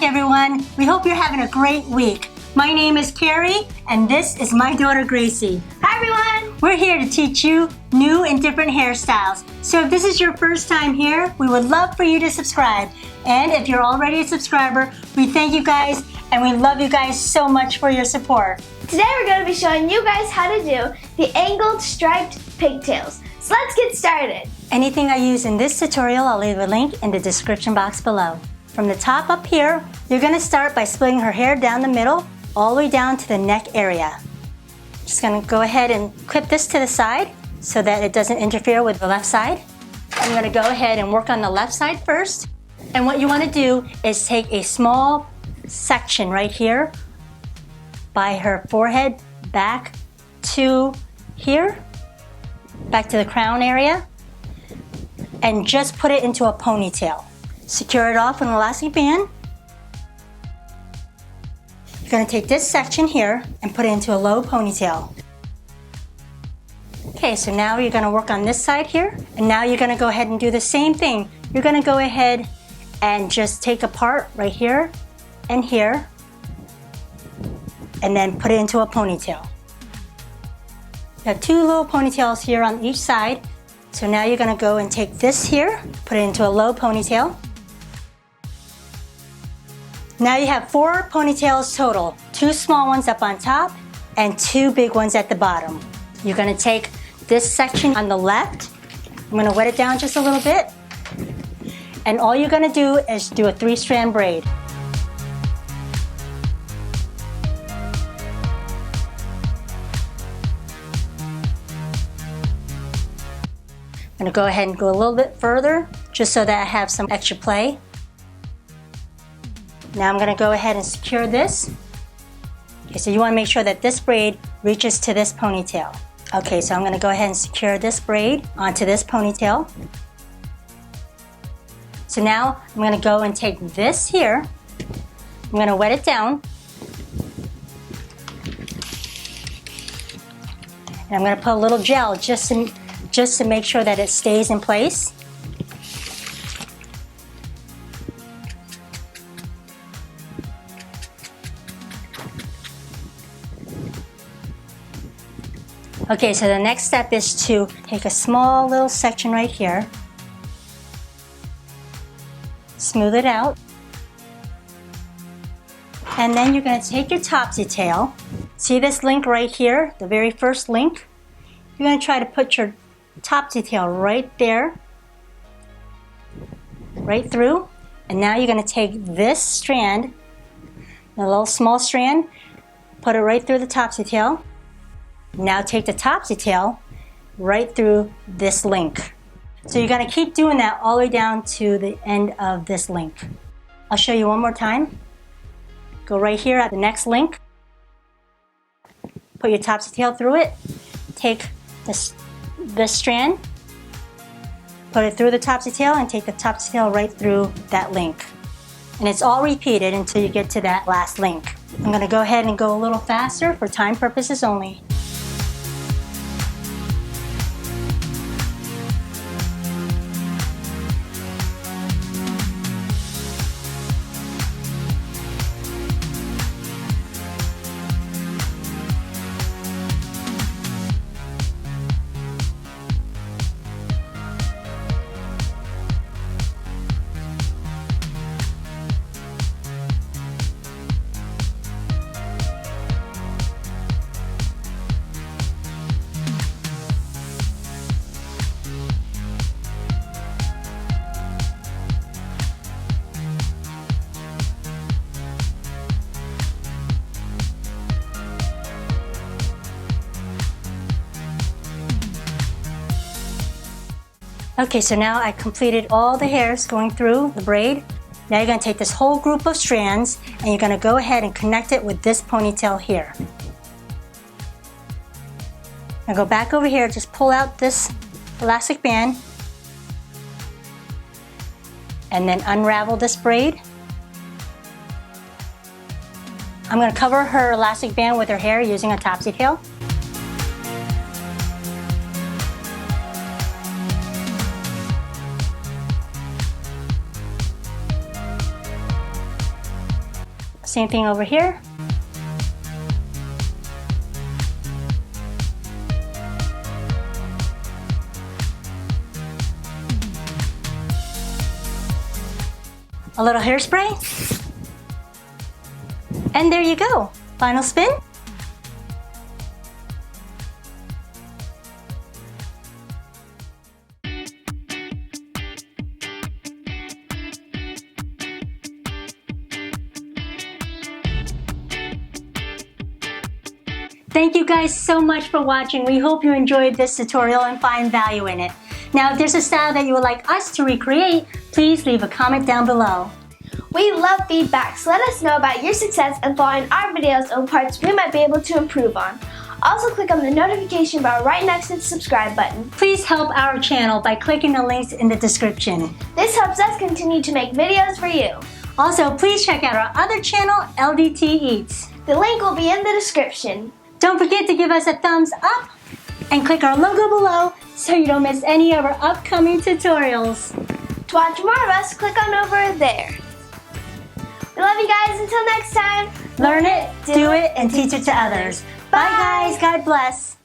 back, everyone. We hope you're having a great week. My name is Carrie, and this is my daughter, Gracie. Hi, everyone. We're here to teach you new and different hairstyles. So if this is your first time here, we would love for you to subscribe. And if you're already a subscriber, we thank you guys, and we love you guys so much for your support. Today we're going to be showing you guys how to do the angled striped pigtails. So let's get started. Anything I use in this tutorial, I'll leave a link in the description box below. From the top up here, you're going to start by splitting her hair down the middle, all the way down to the neck area. Just going to go ahead and clip this to the side so that it doesn't interfere with the left side. I'm going to go ahead and work on the left side first. And what you want to do is take a small section right here by her forehead back to here, back to the crown area, and just put it into a ponytail. Secure it off with an elastic band. You're going to take this section here and put it into a low ponytail. Okay, so now you're going to work on this side here, and now you're going to go ahead and do the same thing. You're going to go ahead and just take a part right here and here, and then put it into a ponytail. You have two little ponytails here on each side. So now you're going to go and take this here, put it into a low ponytail. Now you have 4 ponytails total, 2 small ones up on top and 2 big ones at the bottom. You're going to take this section on the left. I'm going to wet it down just a little bit. And all you're going to do is do a 3-strand braid. I'm going to go ahead and go a little bit further just so that I have some extra play. Now I'm going to go ahead and secure this. Okay, so you want to make sure that this braid reaches to this ponytail. Okay, so I'm going to go ahead and secure this braid onto this ponytail. So now I'm going to go and take this here. I'm going to wet it down. And I'm going to put a little gel just to make sure that it stays in place. Okay, so the next step is to take a small little section right here, smooth it out, and then you're going to take your TopsyTail. See this link right here, the very first link? You're going to try to put your TopsyTail right there, right through, and now you're going to take this strand, a little small strand, put it right through the TopsyTail. Now take the TopsyTail right through this link. So you're going to keep doing that all the way down to the end of this link. I'll show you one more time. Go right here at the next link. Put your TopsyTail through it. Take this strand, put it through the TopsyTail, and take the TopsyTail right through that link. And it's all repeated until you get to that last link. I'm going to go ahead and go a little faster for time purposes only. Okay, so now I completed all the hairs going through the braid. Now you're going to take this whole group of strands and you're going to go ahead and connect it with this ponytail here. Now go back over here, just pull out this elastic band and then unravel this braid. I'm going to cover her elastic band with her hair using a TopsyTail. Same thing over here. A little hairspray. And there you go. Final spin. Thank you guys so much for watching. We hope you enjoyed this tutorial and find value in it. Now, if there's a style that you would like us to recreate, please leave a comment down below. We love feedback, so let us know about your success and following our videos on parts we might be able to improve on. Also, click on the notification bar right next to the subscribe button. Please help our channel by clicking the links in the description. This helps us continue to make videos for you. Also, please check out our other channel, LDT Eats. The link will be in the description. Don't forget to give us a thumbs up and click our logo below so you don't miss any of our upcoming tutorials. To watch more of us, click on over there. We love you guys. Until next time. Learn it, do it, and teach it to others. Bye guys. God bless.